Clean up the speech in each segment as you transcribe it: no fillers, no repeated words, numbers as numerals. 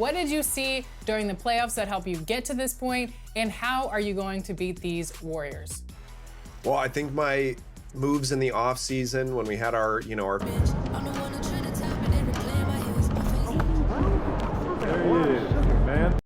What did you see during the playoffs that helped you get to this point, and how are you going to beat these Warriors? Well, I think my moves in the offseason when we had our, There he is, man.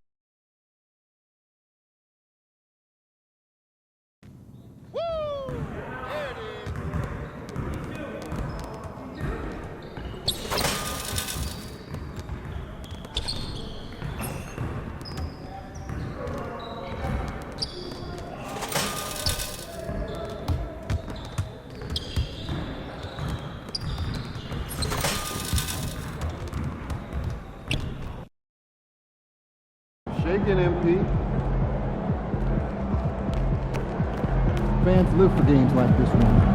Shaking MP. Fans live for games like this one.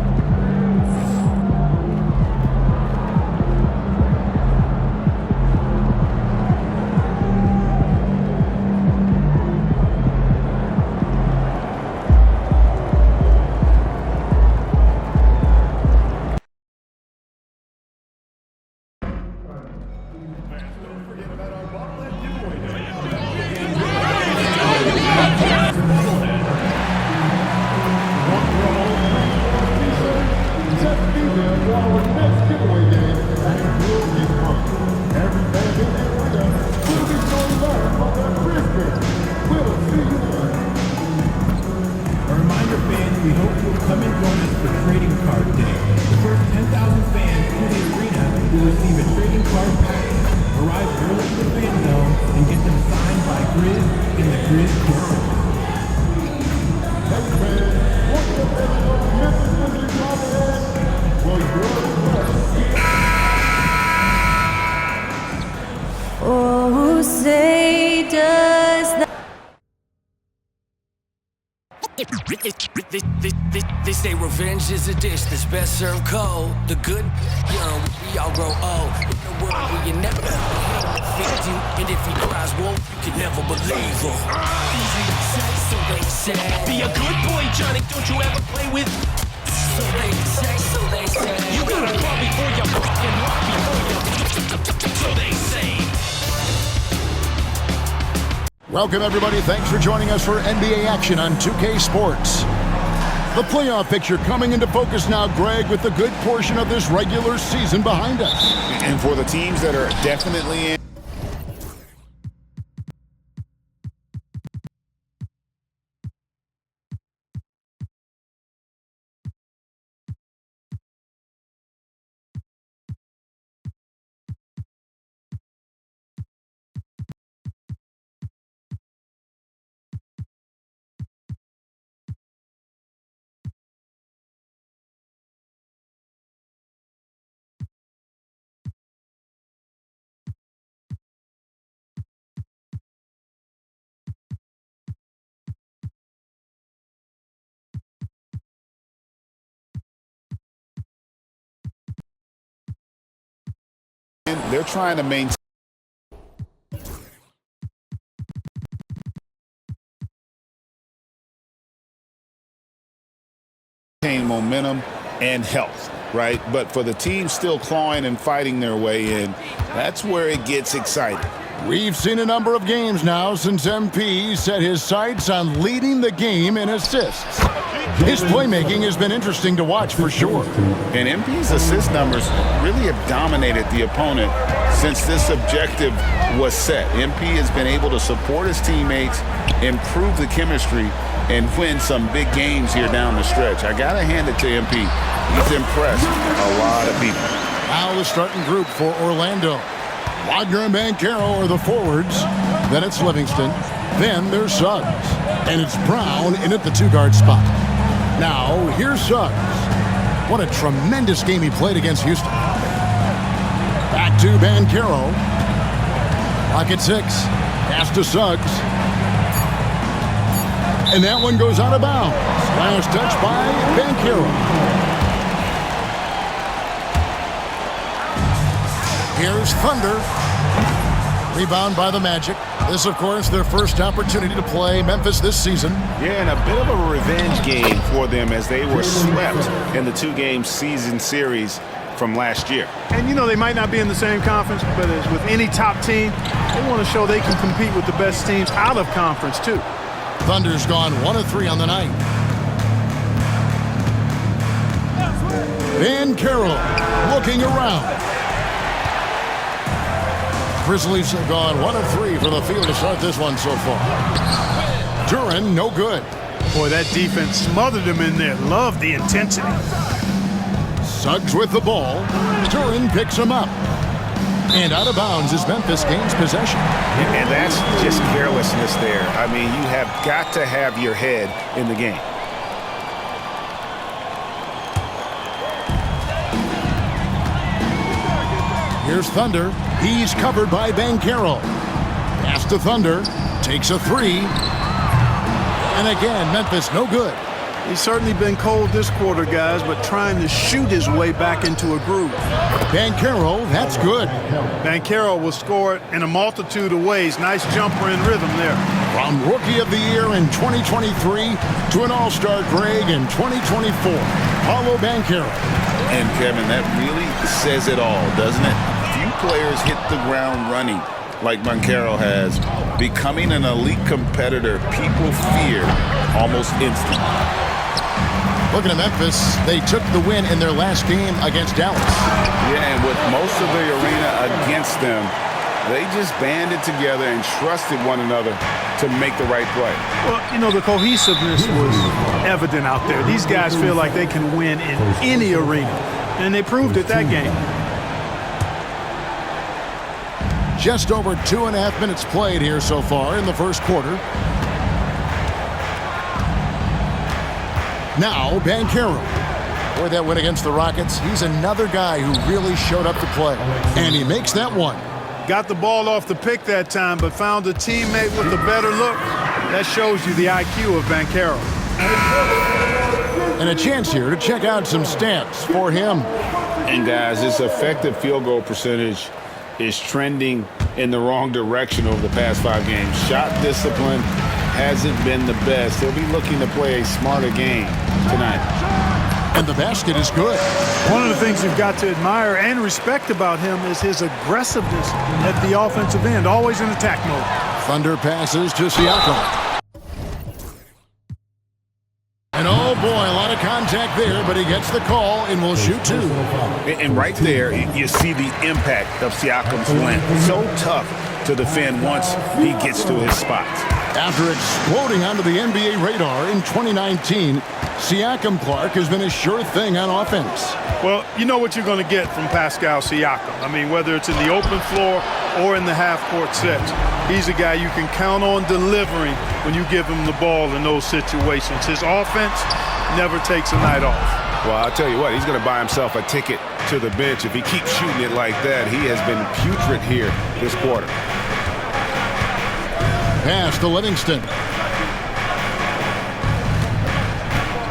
We hope you'll come and join us for Trading Card Day. The first 10,000 fans to the arena will receive a trading card package. Arrive early to the fan zone and get them signed by Grizz in the Grizz Corner. Oh, say does that. They say revenge is a dish that's best served cold. The good young, we all grow old. In a world where you never defeat you, and if he cries wolf, you can never believe him. Easy to say, so they say. Be a good boy, Johnny. Don't you ever play with? So they say, so they say. You gotta crawl before you fucking walk before you. So they say. Welcome, everybody. Thanks for joining us for NBA action on 2K Sports. The playoff picture coming into focus now, Greg, with the good portion of this regular season behind us. And for the teams that are definitely in. They're trying to maintain momentum and health, right? But for the team still clawing and fighting their way in, that's where it gets exciting. We've seen a number of games now since MP set his sights on leading the game in assists. His playmaking has been interesting to watch for sure. And MP's assist numbers really have dominated the opponent since this objective was set. MP has been able to support his teammates, improve the chemistry, and win some big games here down the stretch. I got to hand it to MP. He's impressed a lot of people. Now the starting group for Orlando. Wagner and Banchero are the forwards. Then it's Livingston. Then there's Suggs. And it's Brown in at the two-guard spot. Now, here's Suggs. What a tremendous game he played against Houston. Back to Banchero. Clock at 6. Pass to Suggs. And that one goes out of bounds. Last touch by Banchero. Here's Thunder. Rebound by the Magic. This, of course, their first opportunity to play Memphis this season. Yeah, and a bit of a revenge game for them as they were swept in the two-game season series from last year. And, you know, they might not be in the same conference, but as with any top team, they want to show they can compete with the best teams out of conference, too. Thunder's gone 1 of 3 on the night. Banchero looking around. Grizzlies have gone 1 of 3 for the field to start this one so far. Duren, no good. Boy, that defense smothered him in there. Love the intensity. Suggs with the ball. Duren picks him up. And out of bounds as Memphis gains possession. And that's just carelessness there. I mean, you have got to have your head in the game. Here's Thunder. He's covered by Banchero. Pass to Thunder. Takes a 3. And again, Memphis no good. He's certainly been cold this quarter, guys, but trying to shoot his way back into a groove. Banchero, that's good. Banchero will score it in a multitude of ways. Nice jumper and rhythm there. From Rookie of the Year in 2023 to an All-Star Greg in 2024, Paolo Banchero. And, Kevin, that really says it all, doesn't it? Few players hit the ground running like Banchero has. Becoming an elite competitor, people fear almost instantly. Looking at Memphis, they took the win in their last game against Dallas. Yeah, and with most of the arena against them, they just banded together and trusted one another to make the right play. Well, you know, the cohesiveness was evident out there. These guys feel like they can win in any arena, and they proved it that game. Just over 2.5 minutes played here so far in the first quarter. Now, Banchero. For that win against the Rockets, he's another guy who really showed up to play. And he makes that one. Got the ball off the pick that time, but found a teammate with a better look. That shows you the IQ of Banchero. And a chance here to check out some stats for him. And, guys, his effective field goal percentage is trending in the wrong direction over the past 5 games. Shot discipline hasn't been the best. He'll be looking to play a smarter game tonight. And the basket is good. One of the things you've got to admire and respect about him is his aggressiveness at the offensive end, always in attack mode. Thunder passes to Siakam. And oh boy, a lot of contact there, but he gets the call and will shoot 2. And right there, you see the impact of Siakam's length. So tough to defend once he gets to his spots. After exploding onto the NBA radar in 2019, Siakam Clark has been a sure thing on offense. Well, you know what you're going to get from Pascal Siakam. I mean, whether it's in the open floor or in the half-court sets, he's a guy you can count on delivering when you give him the ball in those situations. His offense never takes a night off. Well, I'll tell you what, he's going to buy himself a ticket to the bench. If he keeps shooting it like that, he has been putrid here this quarter. Pass to Livingston.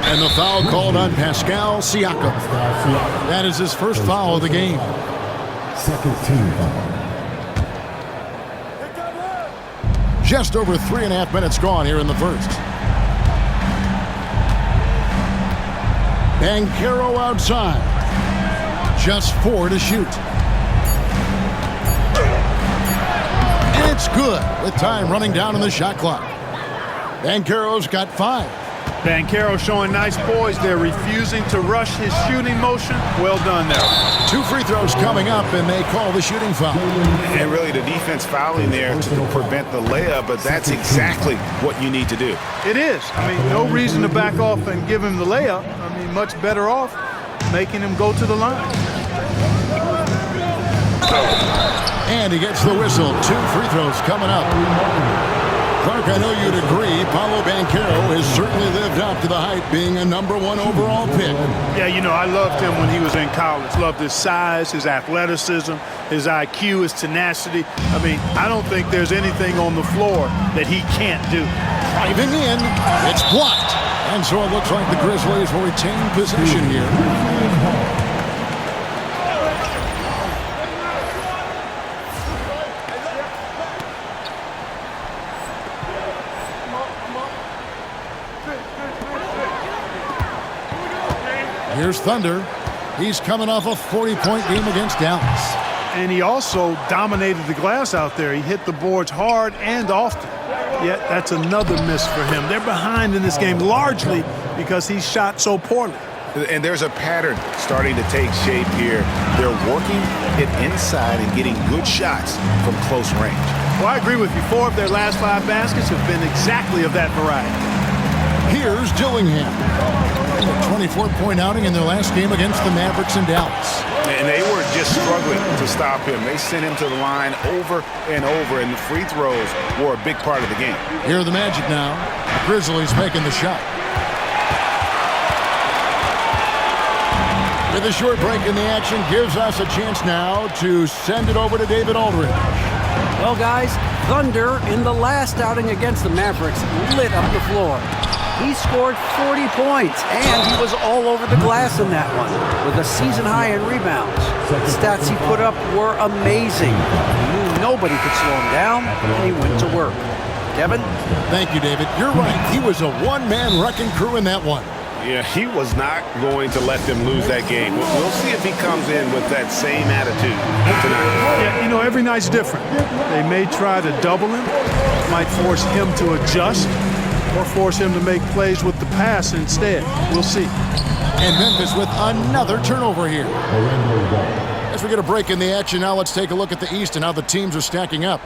And the foul called on Pascal Siakam. That is his first foul of the game. Second team foul. Just over 3.5 minutes gone here in the first. Banchero outside. Just 4 to shoot. And it's good with time running down on the shot clock. Banchero's got 5. Banchero showing nice poise there, refusing to rush his shooting motion. Well done there. 2 free throws coming up, and they call the shooting foul. And really the defense fouling there to prevent the layup, but that's exactly what you need to do. It is. I mean, no reason to back off and give him the layup. I mean, much better off making him go to the line. And he gets the whistle. 2 free throws coming up. Clark, I know you'd agree, Paolo Banchero has certainly lived up to the hype, being a #1 overall pick. Yeah, you know, I loved him when he was in college. Loved his size, his athleticism, his IQ, his tenacity. I mean, I don't think there's anything on the floor that he can't do. Driving in, it's blocked. And so it looks like the Grizzlies will retain possession here. Here's Thunder. He's coming off a 40-point game against Dallas. And he also dominated the glass out there. He hit the boards hard and often. Yet that's another miss for him. They're behind in this game largely because he shot so poorly. And there's a pattern starting to take shape here. They're working it inside and getting good shots from close range. Well, I agree with you. 4 of their last 5 baskets have been exactly of that variety. Here's Dillingham. A 24-point outing in their last game against the Mavericks in Dallas. And they were just struggling to stop him. They sent him to the line over and over, and the free throws were a big part of the game. Here are the Magic now. The Grizzlies making the shot. With a short break in the action, gives us a chance now to send it over to David Aldridge. Well, guys, Thunder in the last outing against the Mavericks lit up the floor. He scored 40 points, and he was all over the glass in that one, with a season high in rebounds. The stats he put up were amazing. He knew nobody could slow him down, and he went to work. Kevin? Thank you, David. You're right. He was a one-man wrecking crew in that one. Yeah, he was not going to let them lose that game. We'll see if he comes in with that same attitude tonight. Yeah, you know, every night's different. They may try to double him, might force him to adjust, or force him to make plays with the pass instead. We'll see. And Memphis with another turnover here. As we get a break in the action now, let's take a look at the East and how the teams are stacking up.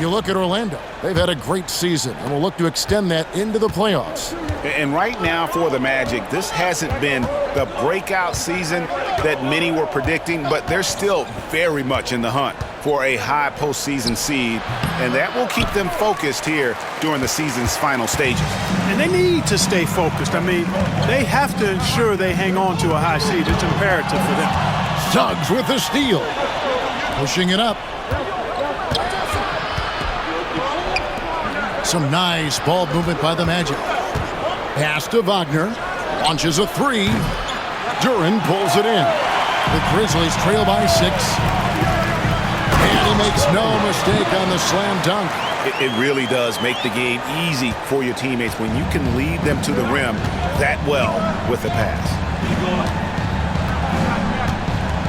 You look at Orlando. They've had a great season and will look to extend that into the playoffs. And right now for the Magic, this hasn't been the breakout season that many were predicting, but they're still very much in the hunt for a high postseason seed, and that will keep them focused here during the season's final stages. And they need to stay focused. I mean, they have to ensure they hang on to a high seed. It's imperative for them. Suggs with the steal. Pushing it up. Some nice ball movement by the Magic. Pass to Wagner. Launches a 3. Duren pulls it in. The Grizzlies trail by 6. And he makes no mistake on the slam dunk. It really does make the game easy for your teammates when you can lead them to the rim that well with the pass.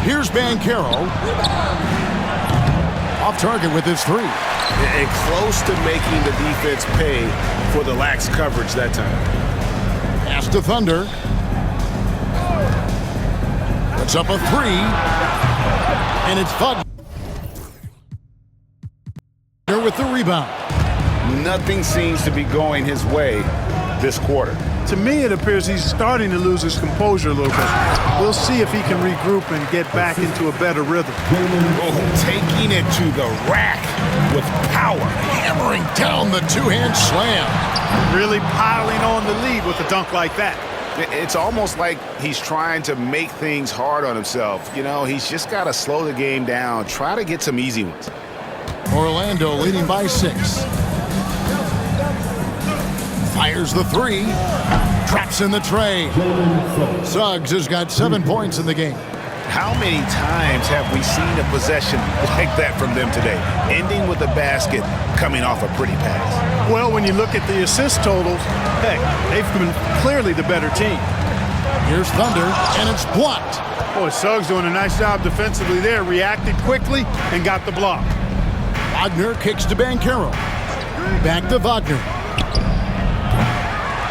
Here's Banchero. Off target with his 3. And close to making the defense pay for the lax coverage that time. Pass to Thunder. Puts up a 3. And it's Wagner with the rebound. Nothing seems to be going his way this quarter. To me, it appears he's starting to lose his composure a little bit. We'll see if he can regroup and get back into a better rhythm. Oh, taking it to the rack with power. Hammering down the two-hand slam. Really piling on the lead with a dunk like that. It's almost like he's trying to make things hard on himself. You know, he's just got to slow the game down. Try to get some easy ones. Orlando leading by 6. Fires the 3. Traps in the tray. Suggs has got 7 points in the game. How many times have we seen a possession like that from them today, ending with a basket coming off a pretty pass? Well, when you look at the assist totals, heck, they've been clearly the better team. Here's Thunder, and it's blocked. Boy, Suggs doing a nice job defensively there, reacted quickly and got the block. Wagner kicks to Banchero. Back to Wagner.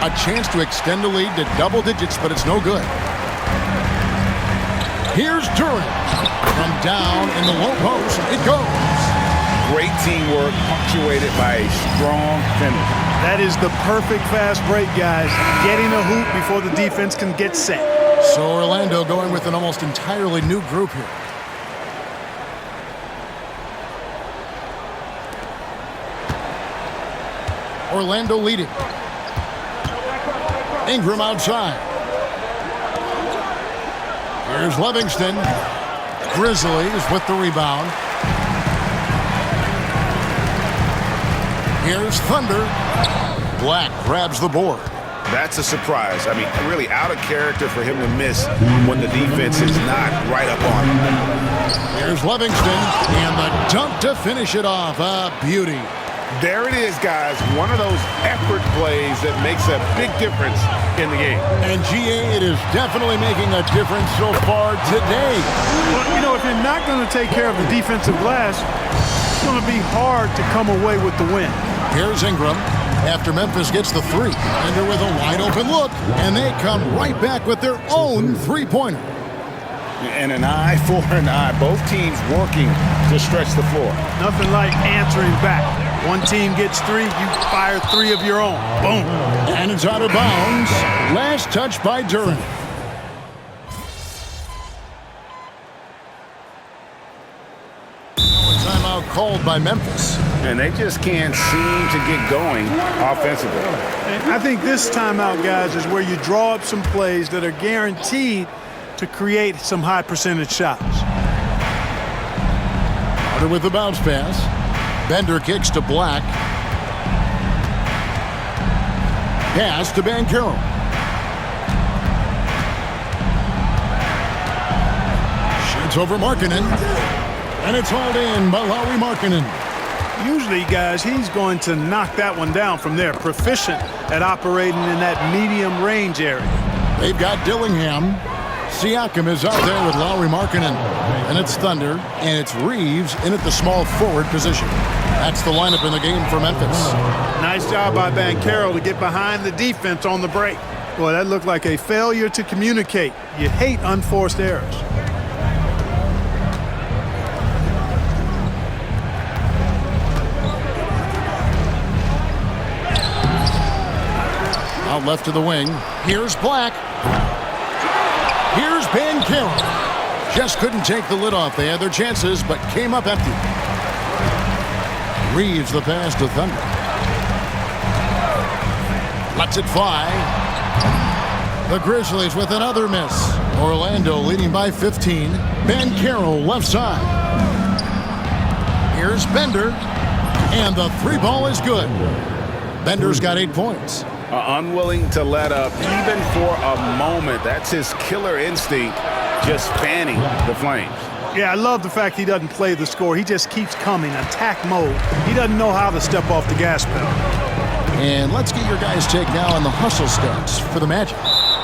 A chance to extend the lead to double digits, but it's no good. Here's Duren. From down in the low post, it goes. Great teamwork, punctuated by a strong finish. That is the perfect fast break, guys. Getting a hoop before the defense can get set. So Orlando going with an almost entirely new group here. Orlando leading. Ingram outside. Here's Livingston. Grizzlies with the rebound. Here's Thunder. Black grabs the board. That's a surprise. I mean, really out of character for him to miss when the defense is not right up on him. Here's Livingston, and the dunk to finish it off. A beauty. There it is, guys. One of those effort plays that makes a big difference in the game. And GA, it is definitely making a difference so far today. Well, you know, if you're not going to take care of the defensive glass, it's going to be hard to come away with the win. Here's Ingram after Memphis gets the three. Bender with a wide open look, and they come right back with their own three-pointer. And an eye for an eye. Both teams working to stretch the floor. Nothing like answering back. One team gets three, you fire three of your own. Boom. And it's out of bounds. Last touch by Durant. Timeout called by Memphis. And they just can't seem to get going offensively. And I think this timeout, guys, is where you draw up some plays that are guaranteed to create some high percentage shots. Carter with the bounce pass. Bender kicks to Black. Pass to Banchero. Shoots over Markkanen. And it's hauled in by Lauri Markkanen. Usually, guys, he's going to knock that one down from there. Proficient at operating in that medium range area. They've got Dillingham. Siakam is out there with Lauri Markkanen. And it's Thunder, and it's Reeves in at the small forward position. That's the lineup in the game for Memphis. Nice job by Banchero to get behind the defense on the break. Boy, that looked like a failure to communicate. You hate unforced errors. Out left to the wing. Here's Black. Here's Banchero. Just couldn't take the lid off. They had their chances, but came up empty. Reeves the pass to Thunder. Lets it fly. The Grizzlies with another miss. Orlando leading by 15. Banchero left side. Here's Bender. And the three ball is good. Bender's got 8 points. Unwilling to let up even for a moment. That's his killer instinct, just fanning the flames. Yeah, I love the fact he doesn't play the score. He just keeps coming, attack mode. He doesn't know how to step off the gas pedal. And let's get your guys' take now on the hustle stats for the Magic.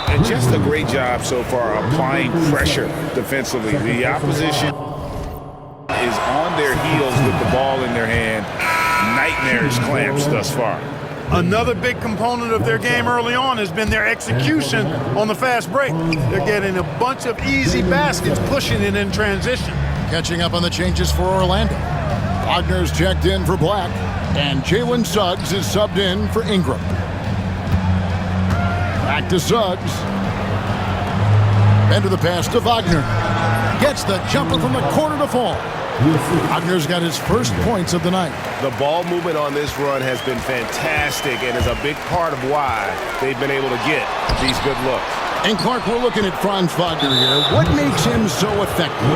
And just a great job so far applying pressure defensively. The opposition is on their heels with the ball in their hand. Nightmarish clamps thus far. Another big component of their game early on has been their execution on the fast break. They're getting a bunch of easy baskets, pushing it in transition. Catching up on the changes for Orlando. Wagner's checked in for Black, and Jalen Suggs is subbed in for Ingram. Back to Suggs. Bender the pass to Wagner. Gets the jumper from the corner to fall. Wagner's got his first points of the night. The ball movement on this run has been fantastic and is a big part of why they've been able to get these good looks. And Clark, we're looking at Franz Wagner here. What makes him so effective?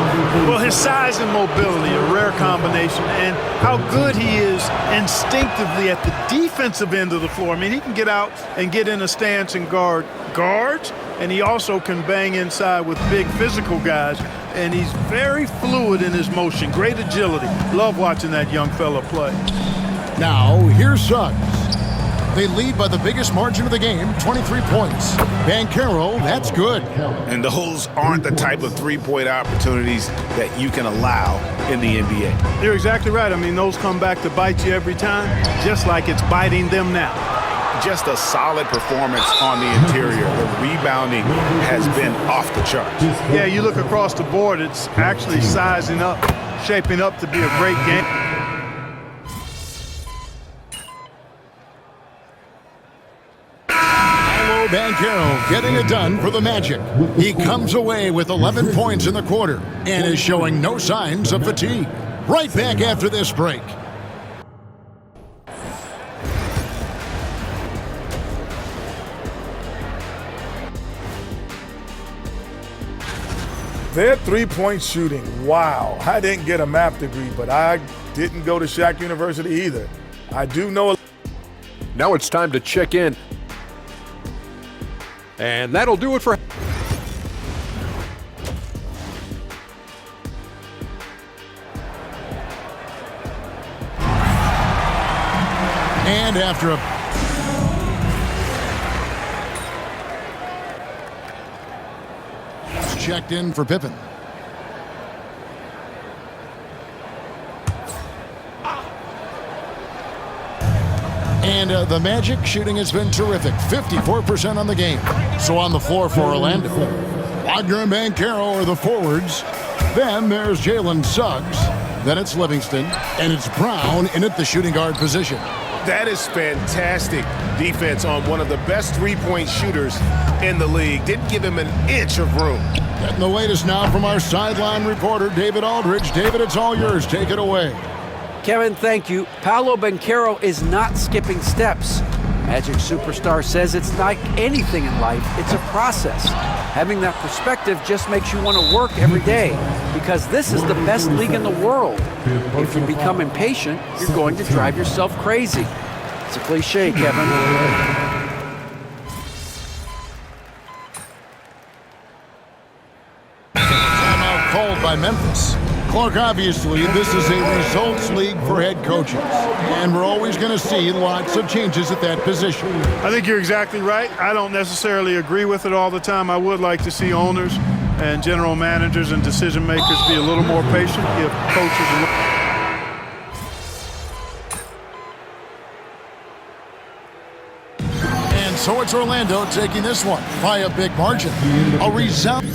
Well, his size and mobility, a rare combination, and how good he is instinctively at the defensive end of the floor. I mean, he can get out and get in a stance and guard guards, and he also can bang inside with big physical guys. And he's very fluid in his motion, great agility. Love watching that young fella play. Now, here's Suggs. They lead by the biggest margin of the game, 23 points. Banchero, that's good. And those aren't the type of three-point opportunities that you can allow in the NBA. You're exactly right. I mean, those come back to bite you every time, just like it's biting them now. Just a solid performance on the interior. The rebounding has been off the charts. Yeah, you look across the board, it's actually sizing up, shaping up to be a great game. Banchero getting it done for the Magic. He comes away with 11 points in the quarter and is showing no signs of fatigue. Right back after this break. Their three-point shooting, wow. I didn't get a math degree, but I didn't go to Shaq University either. I do know. Now it's time to check in. And that'll do it for... And after a checked in for Pippen. And the Magic shooting has been terrific, 54% on the game. So on the floor for Orlando, Wagner and Banchero are the forwards. Then there's Jalen Suggs. Then it's Livingston. And it's Brown in at the shooting guard position. That is fantastic defense on one of the best three-point shooters in the league. Didn't give him an inch of room. Getting the latest now from our sideline reporter, David Aldridge. David, it's all yours. Take it away. Kevin, thank you. Paolo Banchero is not skipping steps. Magic superstar says it's like anything in life, it's a process. Having that perspective just makes you want to work every day because this is the best league in the world. If you become impatient, you're going to drive yourself crazy. It's a cliche, Kevin. Timeout called by Memphis. Clark, obviously, this is a results league for head coaches, and we're always going to see lots of changes at that position. I think you're exactly right. I don't necessarily agree with it all the time. I would like to see owners and general managers and decision makers be a little more patient, give coaches a little. And so it's Orlando taking this one by a big margin. A resounding.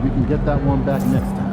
We can get that one back next time.